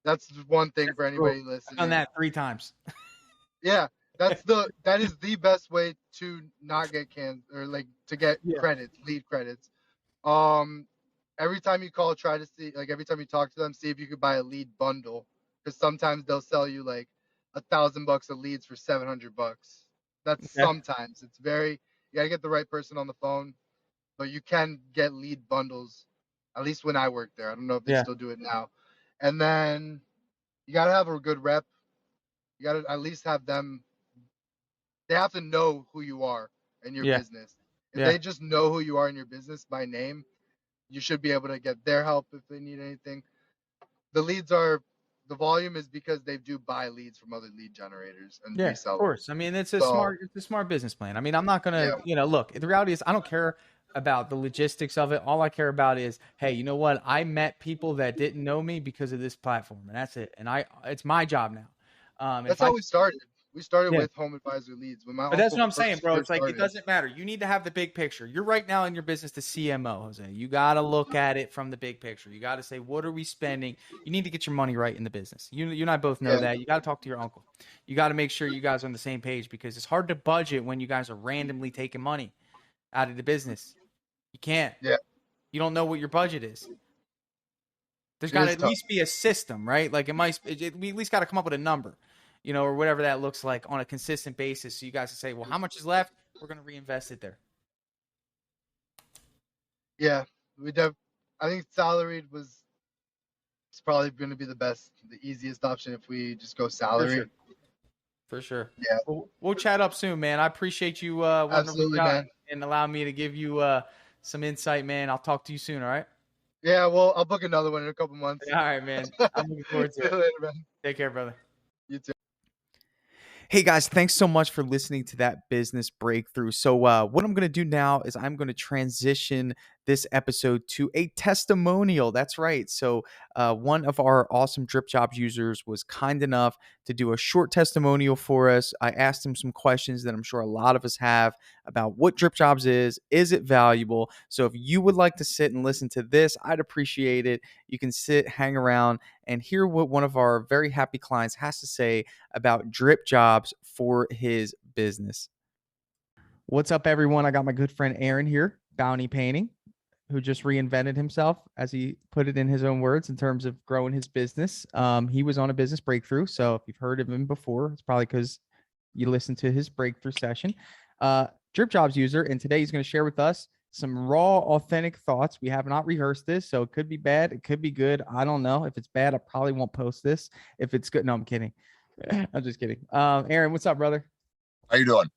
That's one thing that's for true. anybody I've done listening. that 3 times. Yeah, that is the best way to not get can or like to get Yeah, credits, lead credits. Um, every time you call, try to see like every time you talk to them, see if you could buy a lead bundle because sometimes they'll sell you like $1,000 of leads for $700. That's yeah, sometimes. It's very you gotta get the right person on the phone, but you can get lead bundles. At least when I worked there, I don't know if they yeah, still do it now. And then you gotta have a good rep. You gotta at least have them they have to know who you are in your yeah, business. If yeah. they just know who you are in your business by name, you should be able to get their help if they need anything. The leads are the volume is because they do buy leads from other lead generators and Yeah, of resell them. course. I mean, So it's a smart business plan. I mean, I'm not yeah, gonna, look, the reality is I don't care about the logistics of it. All I care about is, hey, you know what? I met people that didn't know me because of this platform, and that's it. And it's my job now. And if that's I, how we started. We started yeah, with home advisor leads when my but that's what uncle I'm saying, first bro. It's first like it started. doesn't matter. You need to have the big picture. You're right now in your business the CMO, Jose. You got to look at it from the big picture. You got to say, what are we spending? You need to get your money right in the business. You and I both know Yeah, that. You got to talk to your uncle. You got to make sure you guys are on the same page because it's hard to budget when you guys are randomly taking money out of the business. You can't. yeah, You don't know what your budget is. There's it got to is at tough. least be a system, right? Like we at least got to come up with a number, or whatever that looks like on a consistent basis. So you guys can say, well, how much is left? We're going to reinvest it there. Yeah, we def. I think salaried was it's probably going to be the easiest option if we just go For salary. sure. For sure. Yeah, Well, we'll chat up soon, man. I appreciate you wanting to reach absolutely, out man. and allow me to give you some insight, man. I'll talk to you soon, all right? Yeah, well, I'll book another one in a couple months. All right, man. I'm looking forward See to you it. later, man. Take care, brother. You too. Hey guys, thanks so much for listening to that business breakthrough. So, what I'm going to do now is I'm going to transition this episode to a testimonial. That's right. So one of our awesome Dripjobs users was kind enough to do a short testimonial for us. I asked him some questions that I'm sure a lot of us have about what Dripjobs is it valuable? So if you would like to sit and listen to this, I'd appreciate it. You can sit, hang around, and hear what one of our very happy clients has to say about Dripjobs for his business. What's up, everyone? I got my good friend Aaron here, Bounty Painting, who just reinvented himself, as he put it in his own words, in terms of growing his business. He was on a business breakthrough. So if you've heard of him before, it's probably because you listened to his breakthrough session. Dripjobs user, and today he's going to share with us some raw, authentic thoughts. We have not rehearsed this, so it could be bad, it could be good. I don't know. If it's bad, I probably won't post this. If it's good, no, I'm kidding. I'm just kidding. Aaron, what's up, brother? How you doing?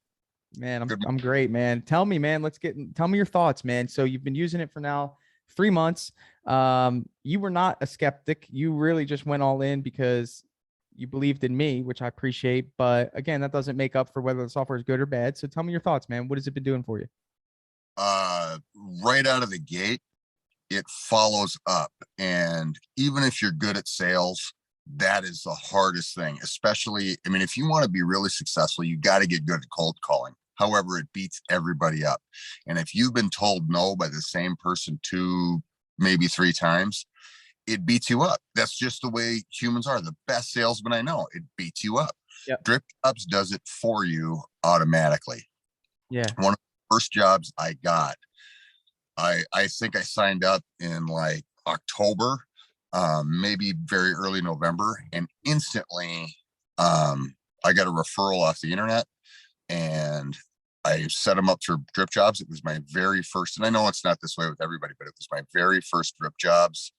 Man, I'm great, man. Tell me, man. Tell me your thoughts, man. So you've been using it for now 3 months. You were not a skeptic. You really just went all in because you believed in me, which I appreciate. But again, that doesn't make up for whether the software is good or bad. So tell me your thoughts, man. What has it been doing for you? Right out of the gate, it follows up. And even if you're good at sales, that is the hardest thing, especially, I mean, if you want to be really successful, you got to get good at cold calling. However, it beats everybody up. And if you've been told no by the same person 2, maybe 3 times, it beats you up. That's just the way humans are. The best salesman I know, it beats you up. Yep. Dripjobs does it for you automatically. Yeah. One of the first jobs I got, I think I signed up in like October, maybe very early November, and instantly I got a referral off the internet, and I set them up through Dripjobs. It was my very first, and I know it's not this way with everybody, but it was my very first Dripjobs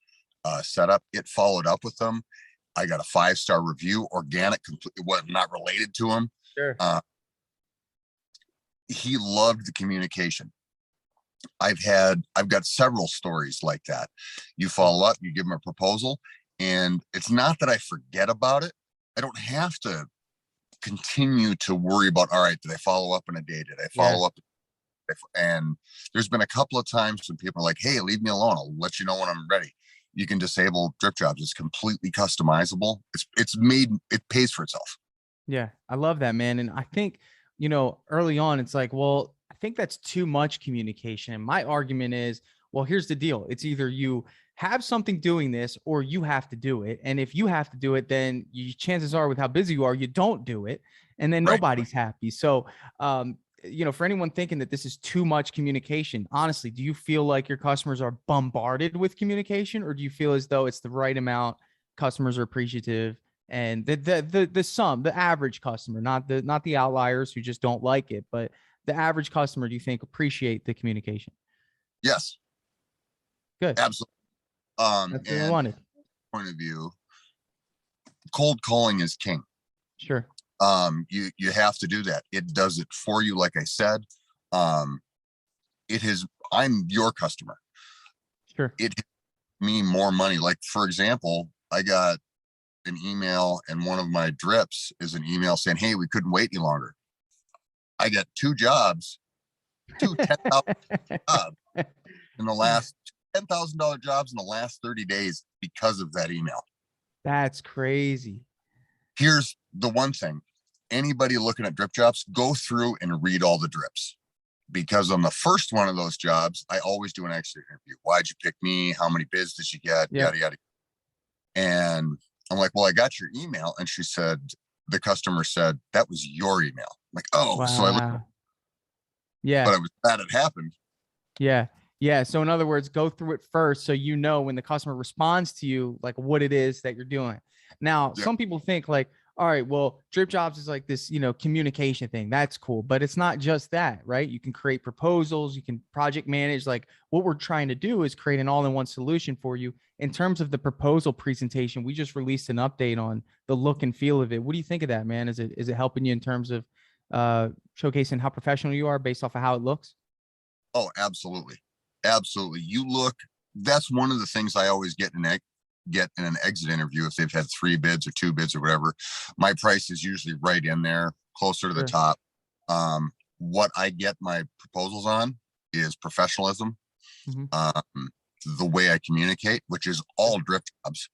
setup. It followed up with them. I got a 5-star review, organic, completely, was not related to him. Sure. He loved the communication. I've got several stories like that. You follow up, you give them a proposal, and it's not that I forget about it. I don't have to continue to worry about, all right, did I follow up in a day? Did I follow up? And there's been a couple of times when people are like, hey, leave me alone. I'll let you know when I'm ready. You can disable Dripjobs. It's completely customizable. It pays for itself. Yeah, I love that, man. And I think, early on, it's like, well, I think that's too much communication. And my argument is, well, here's the deal. It's either you have something doing this or you have to do it. And if you have to do it, then chances are, with how busy you are, you don't do it. And then nobody's happy. So, for anyone thinking that this is too much communication, honestly, do you feel like your customers are bombarded with communication, or do you feel as though it's the right amount? Customers are appreciative, and the average customer, not the outliers who just don't like it, but the average customer, do you think, appreciate the communication? Yes. Good. Absolutely. That's what I wanted. Point of view, cold calling is king. Sure. You have to do that. It does it for you. Like I said, I'm your customer. Sure. It gives me more money. Like, for example, I got an email, and one of my drips is an email saying, hey, we couldn't wait any longer. I got 2 jobs, two $10,000 jobs in the last $10,000 jobs in the last 30 days because of that email. That's crazy. Here's the one thing. Anybody looking at Dripjobs, go through and read all the drips, because on the first one of those jobs, I always do an exit interview. Why'd you pick me? How many bids did you get? Yada, yada. And I'm like, well, I got your email. And the customer said, that was your email. I'm like, oh, wow. So I looked, yeah, but I was glad it happened. Yeah. Yeah. So in other words, go through it first, so when the customer responds to you, like what it is that you're doing. Now, some people think like, all right, well, Dripjobs is like this, communication thing. That's cool. But it's not just that, right? You can create proposals, you can project manage. Like, what we're trying to do is create an all-in-one solution for you. In terms of the proposal presentation, we just released an update on the look and feel of it. What do you think of that, man? Is it helping you in terms of showcasing how professional you are based off of how it looks? Oh, absolutely. Absolutely. That's one of the things I always get in an exit interview. If they've had 3 bids or 2 bids or whatever, my price is usually right in there, closer to the top. What I get my proposals on is professionalism. the way I communicate, which is all Dripjobs.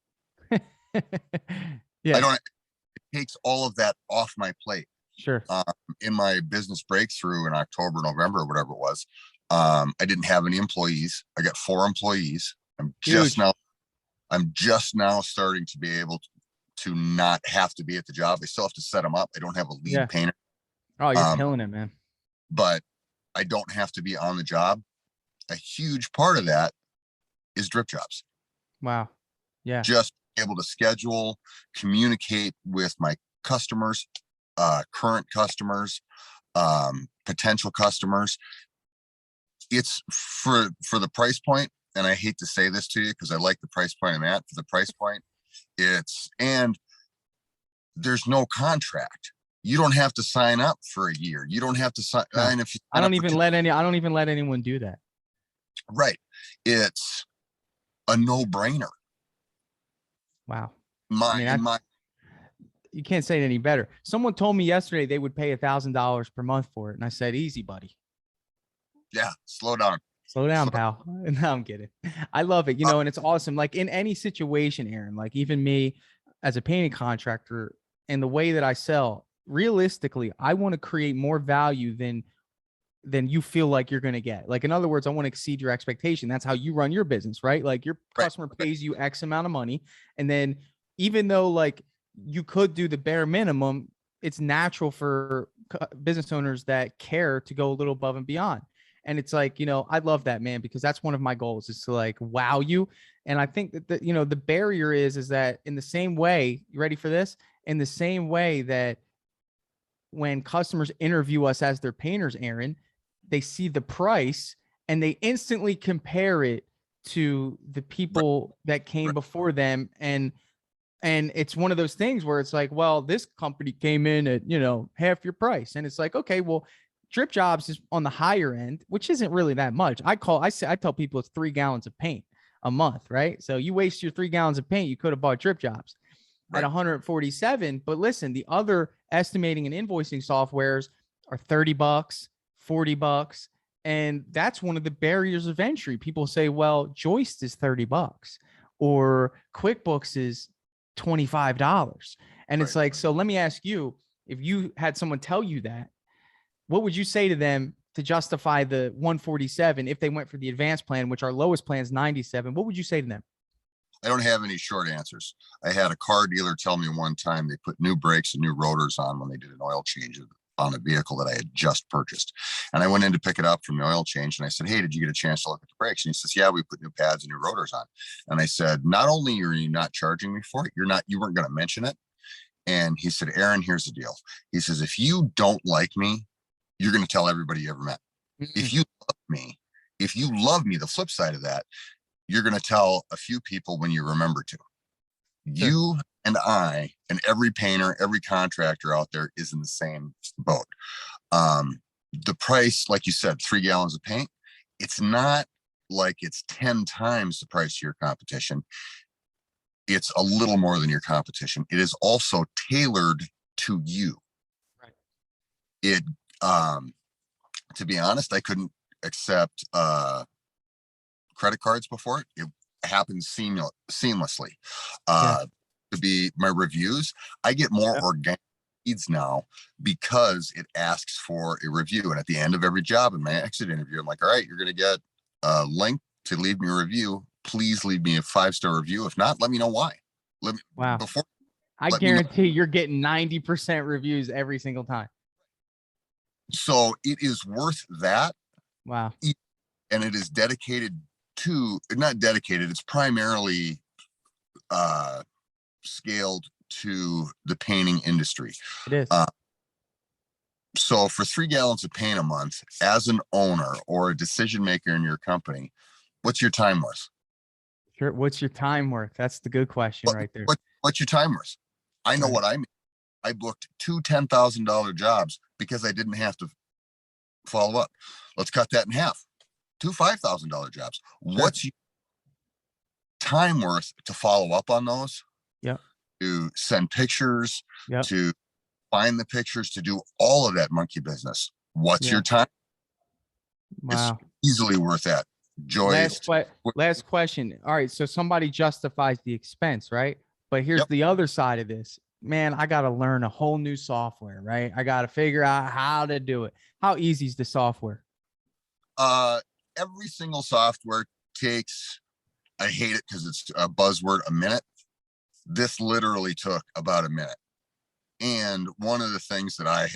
Yeah. It takes all of that off my plate. Sure. In my business breakthrough in October, November, or whatever it was, I didn't have any employees. I got 4 employees. I'm just now starting to be able to not have to be at the job. I still have to set them up. I don't have a lead painter. Oh, you're killing it, man. But I don't have to be on the job. A huge part of that is Dripjobs. Wow. Yeah. Just able to schedule, communicate with my customers, current customers, potential customers. It's for the price point. And I hate to say this to you because I like the price point I'm at. For the price point, and there's no contract. You don't have to sign up for a year. You don't have to sign. No. And if you I don't even let anyone do that. Right. It's a no-brainer. Wow. You can't say it any better. Someone told me yesterday they would pay $1,000 per month for it. And I said, easy, buddy. Yeah. Slow down, pal. No, I'm kidding. I love it. And it's awesome. Like in any situation, Aaron, like even me as a painting contractor and the way that I sell, realistically, I want to create more value than you feel like you're going to get. Like, in other words, I want to exceed your expectation. That's how you run your business, right? Like your customer pays you X amount of money. And then even though like you could do the bare minimum, it's natural for business owners that care to go a little above and beyond. And it's like, I love that, man, because that's one of my goals is to like wow you. And I think that the barrier is that in the same way, you ready for this? In the same way that when customers interview us as their painters, Aaron, they see the price and they instantly compare it to the people that came before them. And it's one of those things where it's like, well, this company came in at, half your price. And it's like, okay, well, Dripjobs is on the higher end, which isn't really that much. I tell people it's 3 gallons of paint a month, right? So you waste your 3 gallons of paint, you could have bought Dripjobs at 147. But listen, the other estimating and invoicing softwares are $30, $40. And that's one of the barriers of entry. People say, well, Joist is $30 or QuickBooks is $25. And it's like, so let me ask you, if you had someone tell you that, what would you say to them to justify the 147 if they went for the advanced plan, which our lowest plan is 97? What would you say to them? I don't have any short answers. I had a car dealer tell me one time they put new brakes and new rotors on when they did an oil change on a vehicle that I had just purchased. And I went in to pick it up from the oil change. And I said, hey, did you get a chance to look at the brakes? And he says, yeah, we put new pads and new rotors on. And I said, not only are you not charging me for it, you weren't going to mention it. And he said, Aaron, here's the deal. He says, if you don't like me, you're going to tell everybody you ever met. If you love me, the flip side of that, you're going to tell a few people when you remember to. Sure. You and I and every painter, every contractor out there is in the same boat. The price, like you said, 3 gallons of paint, it's not like it's 10 times the price of your competition. It's a little more than your competition. It is also tailored to you. Right. To be honest, I couldn't accept credit cards before. It happens seamlessly. To be my reviews, I get more organic leads now because it asks for a review. And at the end of every job in my exit interview, I'm like, all right, you're going to get a link to leave me a review. Please leave me a 5-star review. If not, let me know why. I guarantee you're getting 90% reviews every single time. So it is worth that. Wow. And it is dedicated to, not dedicated, it's primarily scaled to the painting industry. It is. So for 3 gallons of paint a month, as an owner or a decision maker in your company, what's your time worth? Sure. What's your time worth? That's the good question right there. What's your time worth? I know what I mean. I booked 2 $10,000 jobs because I didn't have to follow up. Let's cut that in half. 2 $5,000 jobs. Sure. What's your time worth to follow up on those? Yeah. To send pictures, to find the pictures, to do all of that monkey business. What's your time? Wow. It's easily worth that. Joyce. Last question. All right. So somebody justifies the expense, right? But here's Yep. the other side of this. Man, I got to learn a whole new software, right? I got to figure out how to do it. How easy is the software? Every single software takes, I hate it because it's a buzzword, a minute. This literally took about a minute. And one of the things that I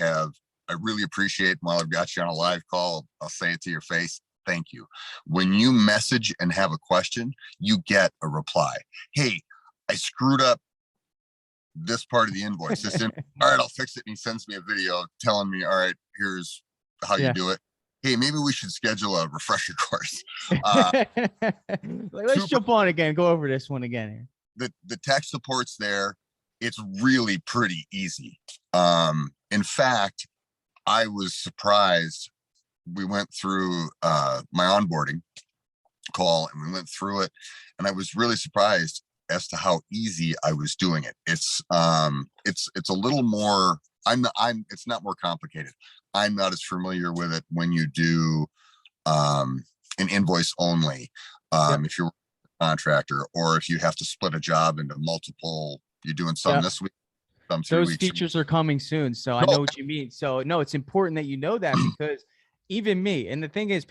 really appreciate while I've got you on a live call, I'll say it to your face. Thank you. When you message and have a question, you get a reply. Hey, I screwed up this part of the invoice. All right, I'll fix it. And he sends me a video telling me, all right, here's how you do it. Hey, maybe we should schedule a refresher course. Let's jump on again. Go over this one again here. The tech support's there. It's really pretty easy. In fact, I was surprised. We went through my onboarding call and we went through it, and I was really surprised as to how easy I was doing it. It's a little more. It's not more complicated. I'm not as familiar with it when you do an invoice only. If you're a contractor, or if you have to split a job into multiple, you're doing some this week, some 3 weeks. Those features are coming soon. So I know what you mean. So no, it's important that you know that, because even me, and the thing is,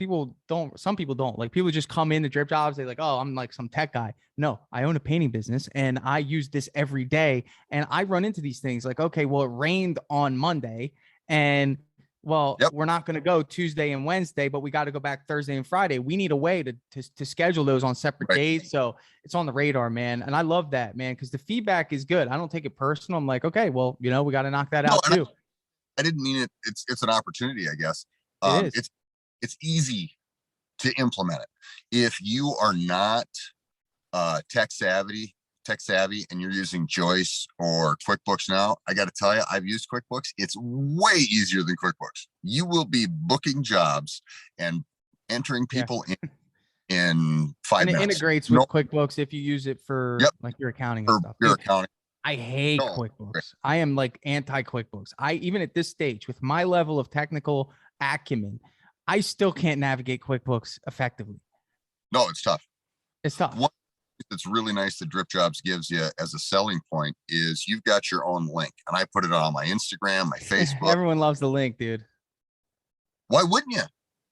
some people don't, like, people just come in the Dripjobs. They're like, oh, I'm like some tech guy. No, I own a painting business and I use this every day. And I run into these things like, okay, well, it rained on Monday, and well, we're not going to go Tuesday and Wednesday, but we got to go back Thursday and Friday. We need a way to schedule those on separate days. So it's on the radar, man. And I love that, man, because the feedback is good. I don't take it personal. I'm like, okay, well, we got to knock that out too. I didn't mean it. It's an opportunity, I guess. It is. It's easy to implement it. If you are not tech savvy and you're using Joyce or QuickBooks now, I got to tell you, I've used QuickBooks. It's way easier than QuickBooks. You will be booking jobs and entering people in 5 minutes. It integrates with QuickBooks if you use it for like your accounting and stuff. Your accounting. I hate QuickBooks. I am like anti-QuickBooks. Even at this stage, with my level of technical acumen, I still can't navigate QuickBooks effectively. No, it's tough. It's tough. One thing that's really nice that Dripjobs gives you as a selling point is you've got your own link, and I put it on my Instagram, my Facebook. Everyone loves the link, dude. Why wouldn't you?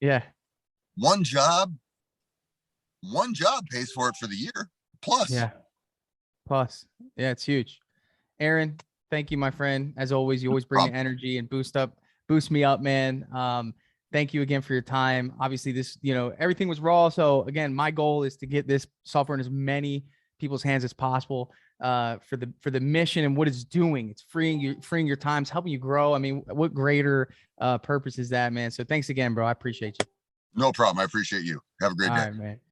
Yeah. One job pays for it for the year. Plus. Yeah. Yeah, it's huge. Aaron, thank you, my friend. As always, you always bring energy and boost me up, man. Thank you again for your time. Obviously, this, everything was raw. So again, my goal is to get this software in as many people's hands as possible, for the mission and what it's doing. It's freeing your time, it's helping you grow. I mean, what greater purpose is that, man? So thanks again, bro. I appreciate you. No problem. I appreciate you. Have a great day. All right, man.